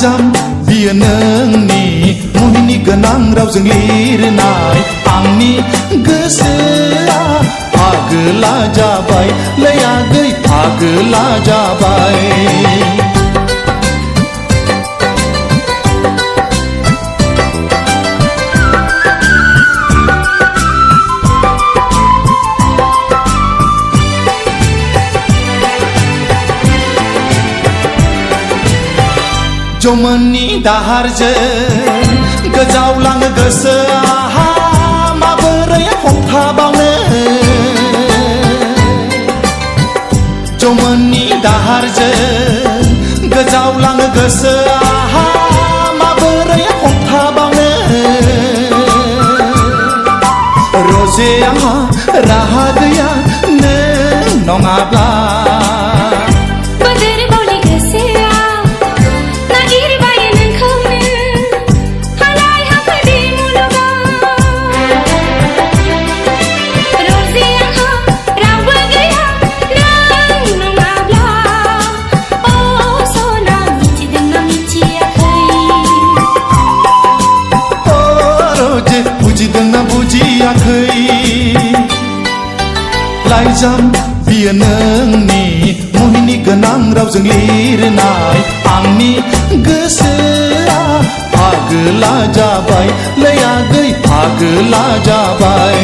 लाइजाम बियो नोंनि मुहिनि गोनां रावजों लिरनाय आंनि गोसोआ फागोला जाबाय लै आगै फागोला जाबाय जमोननि दाहारजों गोजावलाङो गोसोआ माबोरै हमथाबावनो जमोननि दाहारजों गोजावलाङो गोसोआ माबोरै हमथाबावनो रजे आंहा राहा गैया नों नङाब्ला लाइजाम बियो नोंनि मुहिनि गोनां रावजों लिरनाय आंनि गोसोआ फागोला जाबाय लै आगै फागोला जाबाय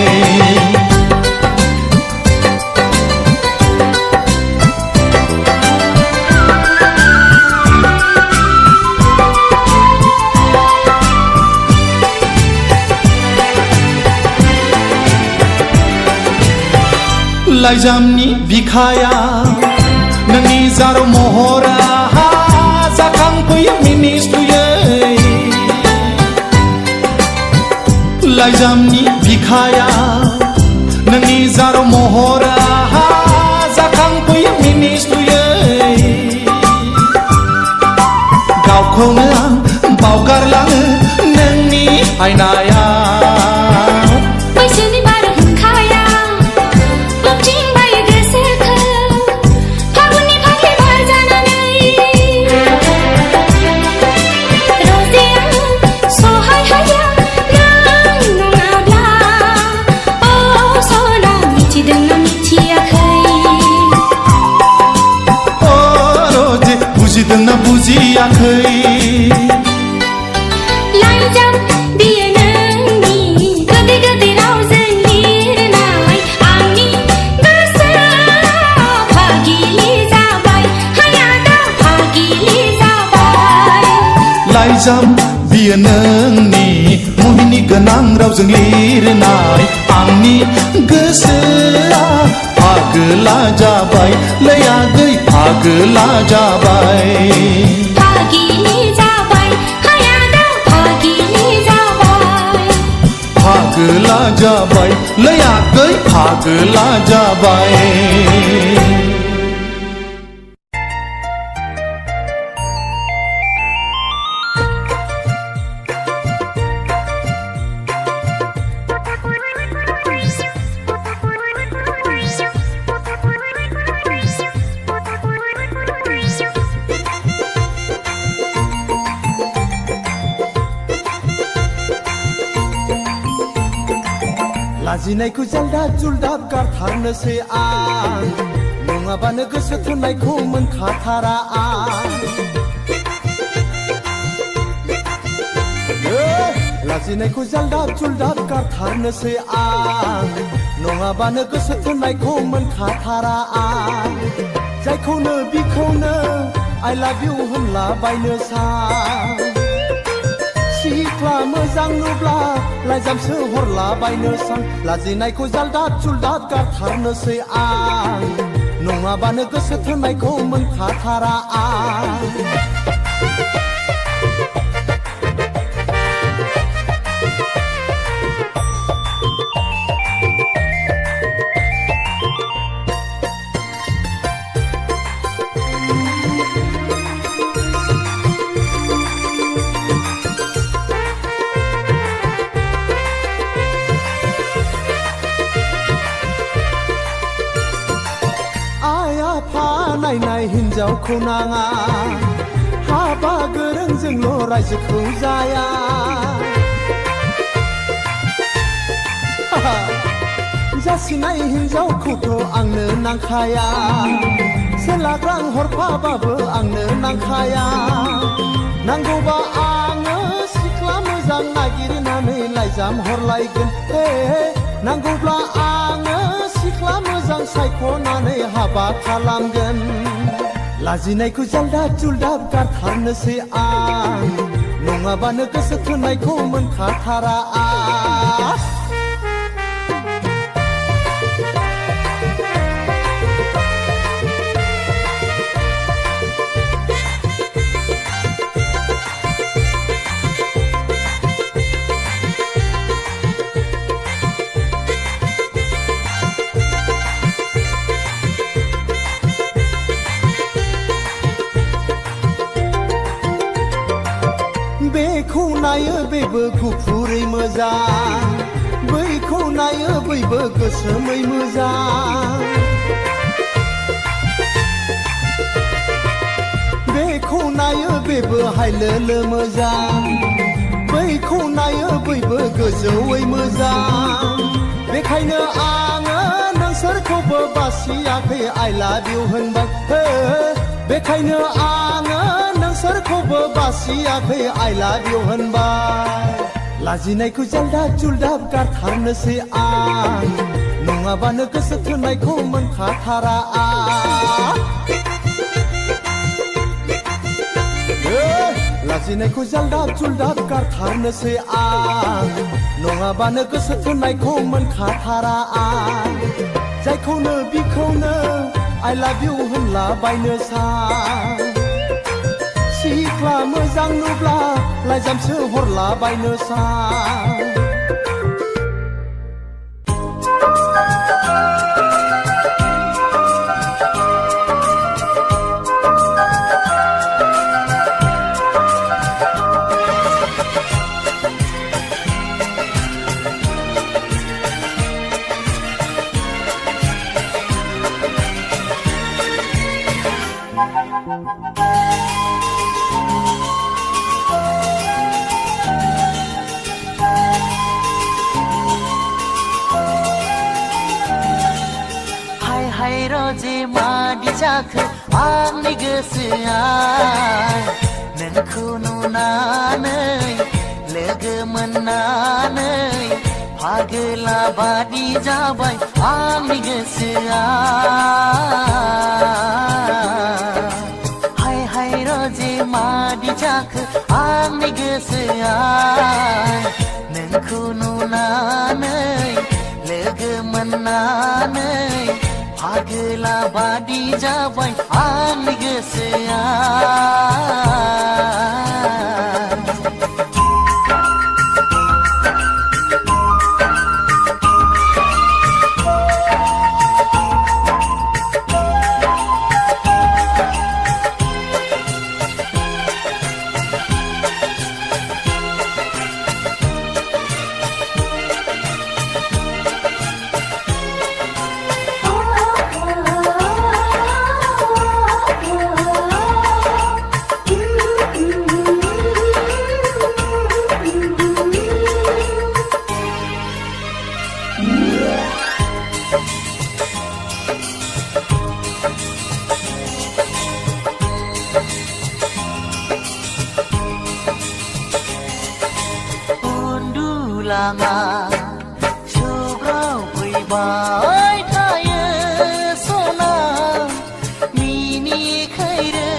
लाइजामनि बिखाया नोंनि जारौ महरा जाखांफैयो मिनिस्लुयै लाइजामनि बिखाया नोंनि जारौ महरा जाखांफैयो मिनिस्लुयै गावखौनो आं बावगारलाङो नोंनि आयनाया बुजिदोंना बुजियाखै लाइजाम बियो नोंनि गोदै गोदै रावजों लिरनाय आंनि गोसोआ फागिलि जाबाय हायादा फागिलि जाबाय लाइजाम बियो नोंनि मुहिनि गोनां रावजों लिरनाय आंनि गोसोआ फागोला जाबाय लै आगै फागोला जाबाय फागिलि जाबाय हायादा फागिलि जाबाय फागोला जाबाय लै आगै फागोला जाबाय लाजिनायखौ जालदाब जुलदाब गारथारनोसै आं नङाबानो गोसो थोननायखौ मोनखाथारा आं लाजिनायखौ जालदाब जुलदाब गारथारनोसै आं नङाबानो गोसो थोननायखौ मोनखाथारा आं जायखौनो बिखौनो I love you होनलाबायनो सान सिख्ला मोजां नुब्ला लाइजामसो हरलाबायनो सान लाजिनायखौ जालदाब जुलदाब गारथारनोसै आं नङाबानो गोसो थोननायखौ मोनखाथारा आं नायनाय हिन्जावखौ नाङा हाबा गोरोंजोंल' रायजोखौ जाया जासिनाय हिन्जावखौथ' आंनो नांखाया सोलाग्रां हरफाबाबो आंनो नांखाया नांगौबा आङो सिख्ला मोजां नागिरनानै लाइजाम हरलायगोन हे नांगौब्ला आङो सिख्ला मोजां सायख'नानै हाबा खालामगोन लाजिनायखौ जालदाब जुलदाब गारथारनोसै आं नङाबानो गोसो थोनायखौ मोनखाथारा आं बेखौ नायो बेबो गुफुरै मोजां बैखौ नायो बैबो गोसोमै मोजां बेखौ नायो बेबो हायलोलो मोजां बैखौ नायो बैबो गोजौयै मोजां बेखायनो आङो नोंसोरखौबो बासियाखै I love you होनबाय बेखायनो आङो नोंसोरखौबो बासियाखै I love you होनबाय लाजिनायखौ जालदाब जुलदाब गारथारनोसै आं नङाबानो गोसो थोनायखौ मोनखाथारा लाजिनायखौ जालदाब जुलदाब गारथारनोसै आं नङाबानो गोसो थोनायखौ मोनखाथारा आं जायखौनो बिखौनो I love you होनलाबायनो सान सिख्ला मोजां नुब्ला लाइजामसो हरलाबायनो सान जे मादि जाखो आंनि गोसोआ नोंखौ नुनानै लोगो मोननानै फागोला बादि जाबाय आंनि गोसोआ हाय हाय जे मादि जाखो आंनि गोसोआ नोंखौ नुनानै लोगो मोननानै फागोला बादि जाबाय आंनि गोसोआ लाङा सौग्राव फैबाय थायो सना मिनिखैरो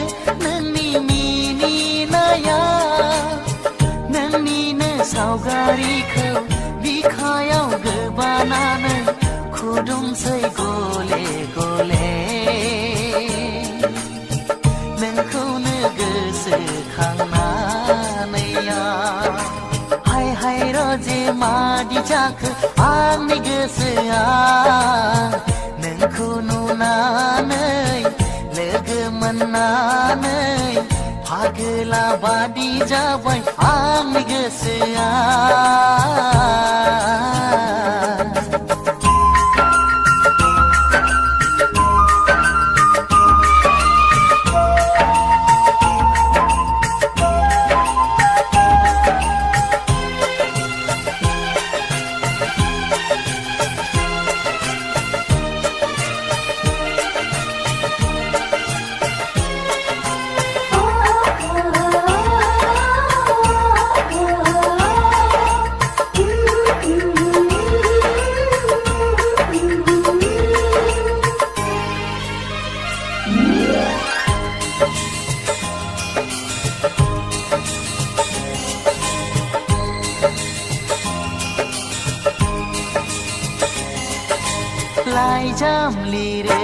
नोंनि मिनिनाया नोंनिनो सावगारिखौ बिखायाव गोबानानै खुदुमसै गले गले नोंखौनो गोसोखांनानै हाय जे मादि जाखो आंनि गोसोआ नोंखौ नुनानै लोगो मोननानै फागोला बादि जाबाय आंनि गोसोआ लाइजाम लिरो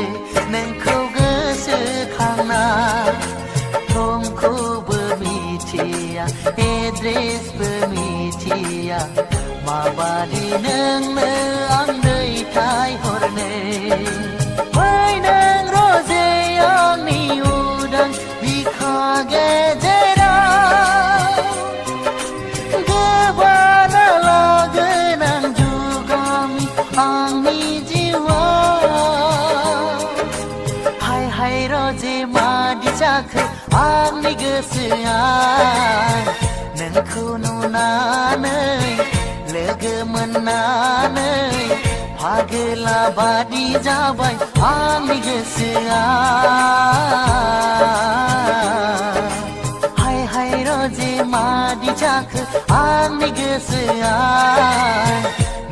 नोंखौ गोसोखांना थंखौबो मिथिया एड्रेसबो मिथिया माबादि नोंनो आं दैथायहरनो बै नों रजे आंनि उदां बिखा गेजेराव गोबाना लागोन आं जुगामि आंनि जिउआव हाय हाय रजे मादि जाखो आंनि गोसोआ नोंखौ नुनानै लोगो मोननानै फागोला बादि जाबाय आंनि गोसोआ हाय हाय रजे मादि जाखो आंनि गोसोआ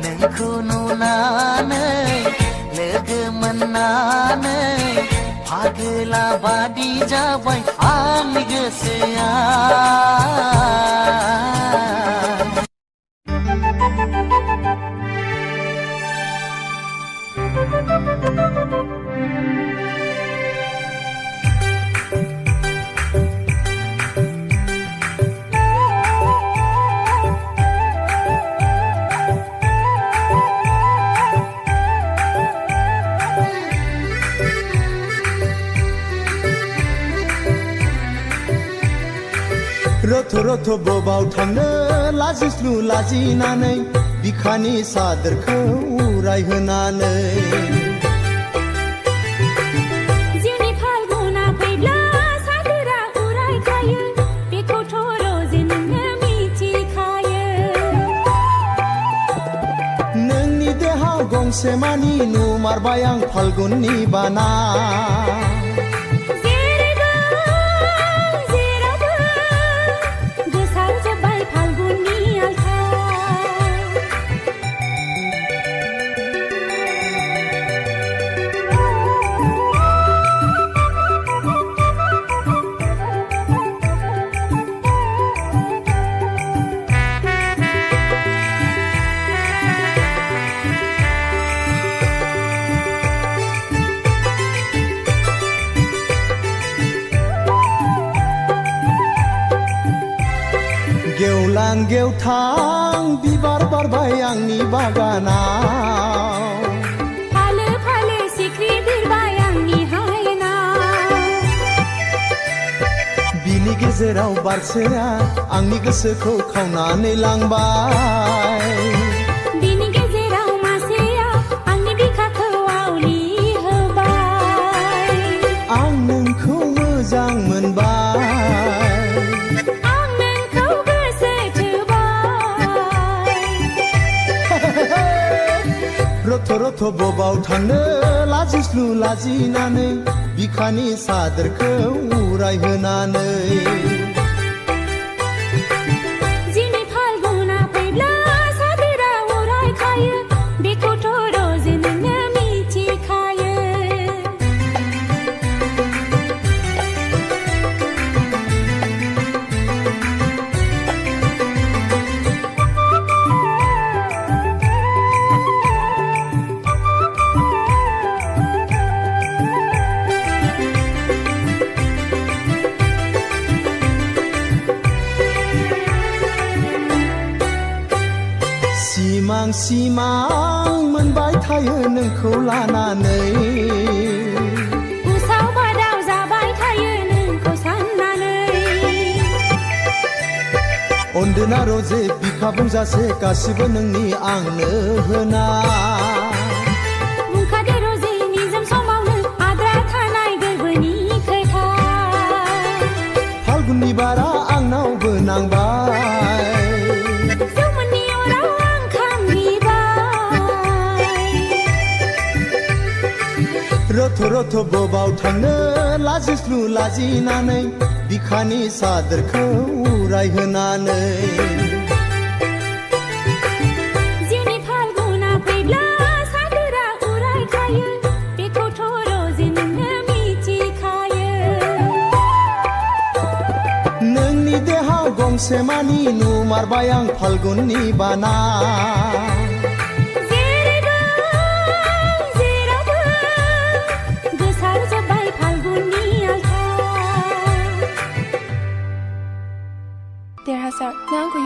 नोंखौ नुनानै लोगो मोननानै फागोला बादि जाबाय आंनि गोसोआ रथ' रथ' बबाव थांनो लाजिस्लु लाजिनानै बिखानि सादोरखौ उरायहोनानै जिउनि फाल्गुना फैब्ला सादोरा उरायखायो बेखौथ' रजे नोङो मिथिखायो नोंनि देहाव गंसे मानि नुमारबाय आं फाल्गुननि बाना गेवलां गेवथां बिबार बारबाय आंनि बागानाव फालो फालो सिख्रि बिरबाय आंनि हायनाव बिनि गेजेराव बारसेया आंनि गोसोखौ खावनानै लांबाय बिनि गेजेराव मासेया आंनि बिखाखौ आवलि होबाय आं नोंखौ मोजां मोनबाय रथ' रथ' बबाव थांनो लाजिस्लु लाजिनानै बिखानि सादोरखौ उरायहोनानै जिउनि फाल्गुना फैब्ला सादोरा उरायखायो बेखौथ' रजे नोङो मिथिखायो सिमां सिमां मोनबाय थायो नोंखौ लानानै उसाव बादाव जाबाय थायो नोंखौ साननानै अनदोना रजे बिखा बुंजासे गासिबो नोंनि आंनो होना बुंखादो रजे निजोम समावनो आद्रा थानाय गोरबोनि खोथा फाल्गुननि बारा आंनावबो नांबाय रथ' रथ' बबाव थांनो लाजिस्लु लाजिनानै बिखानि सादोरखौ उरायहोनानै जिउनि फाल्गुना फैब्ला सादोरा उरायखायो बेखौथ' रजे नोङो मिथिखायो नोंनि देहाव गंसे मानि नुमारबाय आं फाल्गुननि बाना जेरैबो जेरावबो Sir, Nangu.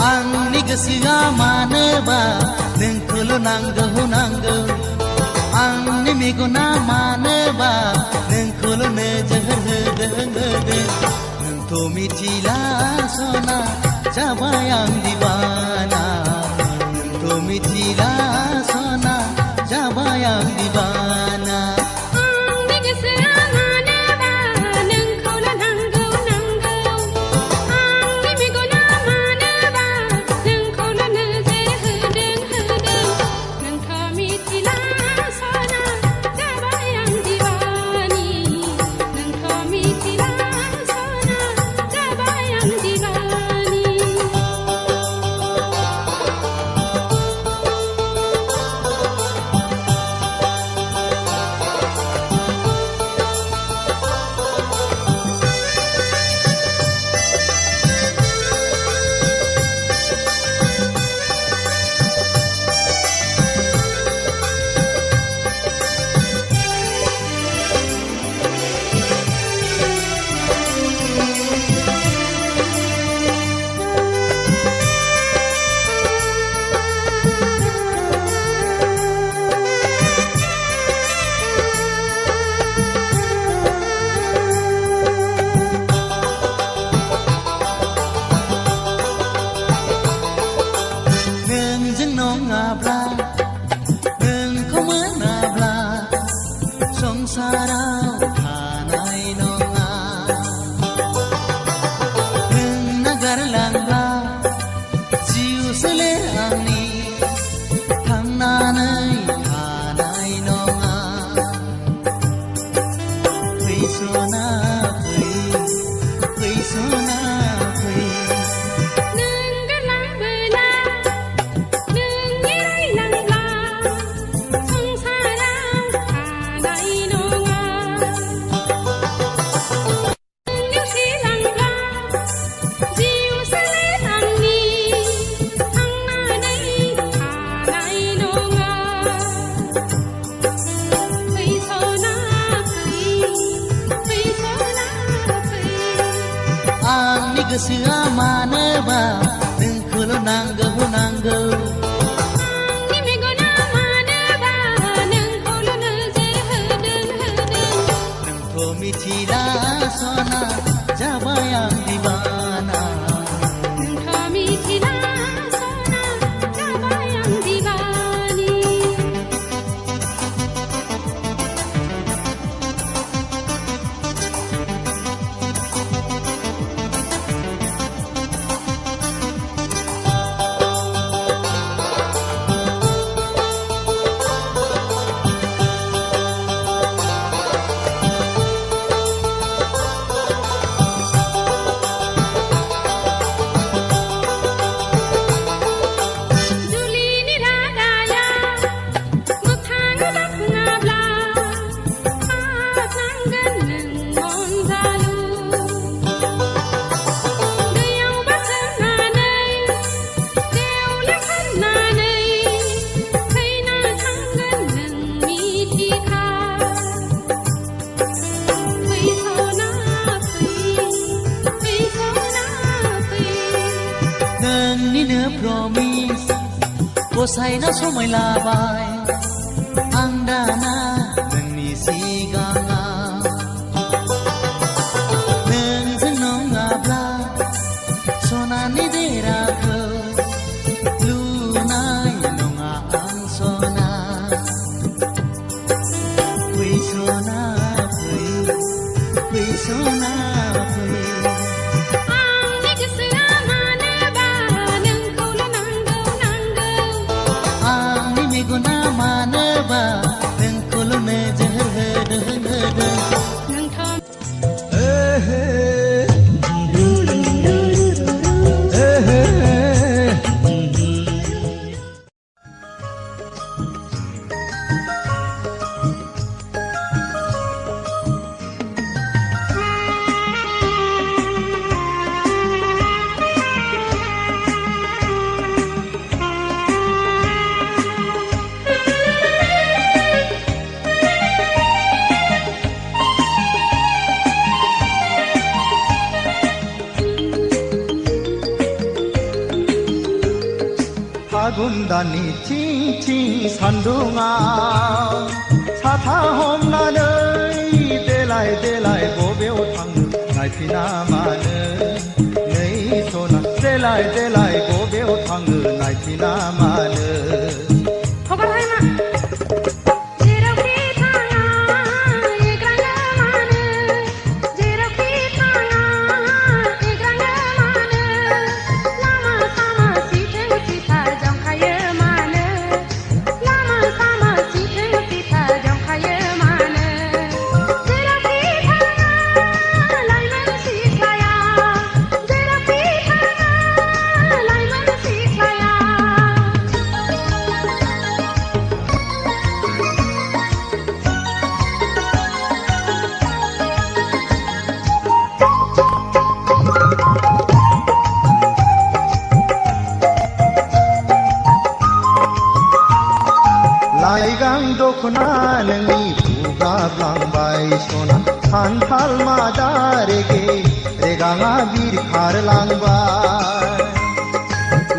आंनि गोसोआ मानोबा नोंखौल' नांगौ नांगौ आंनि मेगना मानोबा नोंखौल' नोजोर होदों नोंथ' मिथिला सना जाबाय आं दिवाना नोंथ' मिथिला सना जाबाय आं दिवाना आंनि गोसोआ मानोबा नोंखौल' नांगौ नांगौ आंनि मेगना मानोबा नोंखौल' नोजोर होदों नोंथ' मिथिला सना जाबाय आं दिवानि नोंथ' मिथिला सना जाबाय आं दिवानि नोंजों नङाब्ला नोंखौ मोनाब्ला संसाराव थानाय नङा नों नागारलांब्ला जिउ सोलेर आंनि थांनानै थानाय नङा फै सना फै सना फै आंनि गोसोआ मानोबा नोंखौल' नांगौ नांगौ आंनि मेगना मानोबा नोंखौल' नोजोर होदों नोंथ' मिथिला सना जाबाय आं दिवाना नोंथ' मिथिला सना जाबाय आं दिवानि जुलिनि रादाया मोगथाङाव जाफुङाब्ला फासनांगोन नों अनजालु दैयाव बारसोमनानै देवले खालामनानै थैना थांगोन नों मिथिखा फै सना फै सना फै नोंनिनो प्रमिस गसाइना समाय लाबाय आं दाना नोंनि सिगाङाव नोंजों नङाब्ला सनानि देराखौ लुनाय नङा आं सना फै सना फै सना फै आंनि गोसोआ मानोबा नोंखौल' नांगौ नांगौ आंनि मेगना मानोबा फागुन दाननि थिं थिं सान्दुङाव साथा हमनानै देलाय देलाय बबेयाव थांनो नायफिना मानो नै सना देलाय देलाय बबेयाव थांनो नायफिना मानो हगारहाय मा जेरावखि थाङा एग्राङो मानो जेरावखि थाङा एग्राङो मानो लामा सामा सिथों सिथा जंखायो मानो लामा सामा सिथों सिथा जंखायो मानो जेरावखि थाङा लाइमोन सिख्लाया जेरावखि थाङा लाइमोन सिख्लाया लाइगां दख'ना नोंनि बुगाब्लांबाय सना खान्थाल मादा रेगे रेगाङा बिरखारलांबाय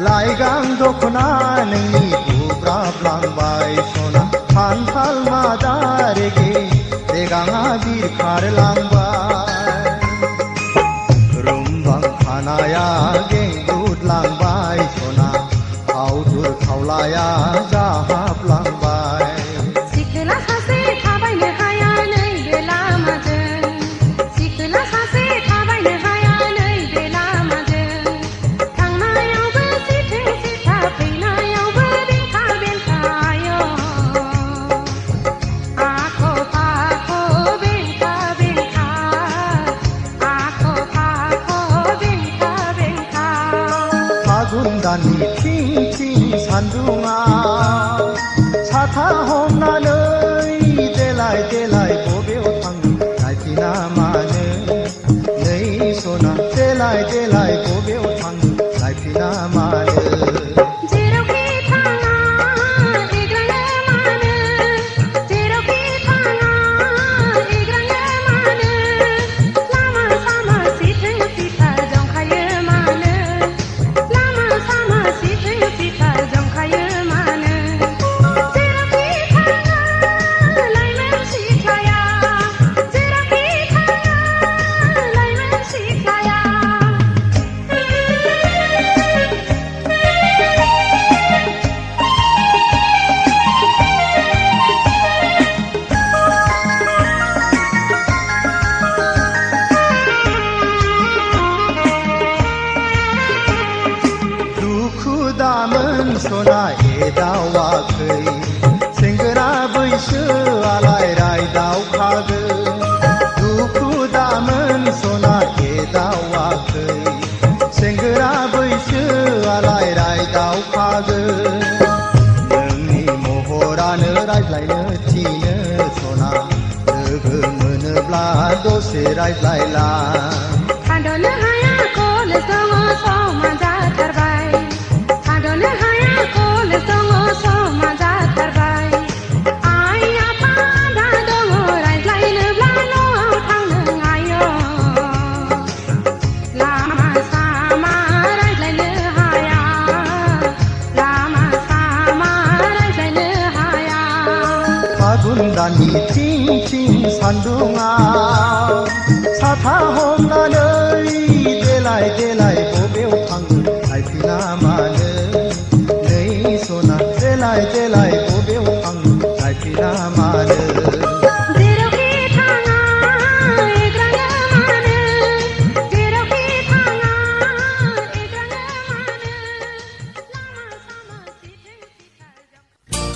लाइगां दख'ना नोंनि बुगाब्लांबाय सना खान्थाल मादा रेगे रेगाङा बिरखारलांबाय रुमबां खानाया गेंगुदलांबाय सना खावदुर खावलाया जाहाबलांबाय सिखोला सासे थाबायनो हाया नैबे लामाजों सिखोला सासे थाबायनो हाया नैबे लामाजों थांनायावबो सिथों सिथा फैनायावबो बेंखा बेंखायो आख' फाख' बेंखा बेंखा आख' फाख' बेंखा बेंखा फागुन दाननि थिं थिं सान्दुङाव साथा हमनानै देलाय देलाय बबेयाव थांनो नायफिना मानो नै सना देलाय देलाय बबेयाव थांनो नायफिना मानो जेरावखि थाङा एग्राङो मानो जेरावखि थाङा एग्राङो मानो लामा सामा सिथों सिथा जंखायो मानो लामा सामा सिथों सिथा जंखायो मानो जेरावखि थाङा लाइमोन सिख्लाया जेरावखि थाङा लाइमोन सिख्लाया दुखु दामोन सना एदावाखै सेंग्रा बैसोआलाय रायदावखागोन दुखु दामोन सना एदावाखै सेंग्रा बैसोआलाय रायदावखागोन नोंनि महरानो रायज्लायनो थिनो सना लोगो मोनोब्ला दसे रायज्लायला थाद'नो हाया कलेज दङ समान जाथारबाय थाद'नो हाया कलेज दङ समान जाथारबाय आइ आफा आदा दङ रायज्लायनोब्ला न'आव थांनो हायो लामा सामा रायज्लायनो हाया लामा सामा रायज्लायनो हाया फागुन दाननि थिं थिं सान्दुङाव साथा हमनानै देलाय देलाय बबेयाव थांनो नायफिना मानो नै सना देलाय देलाय बबेयाव थांनो नायफिना मानो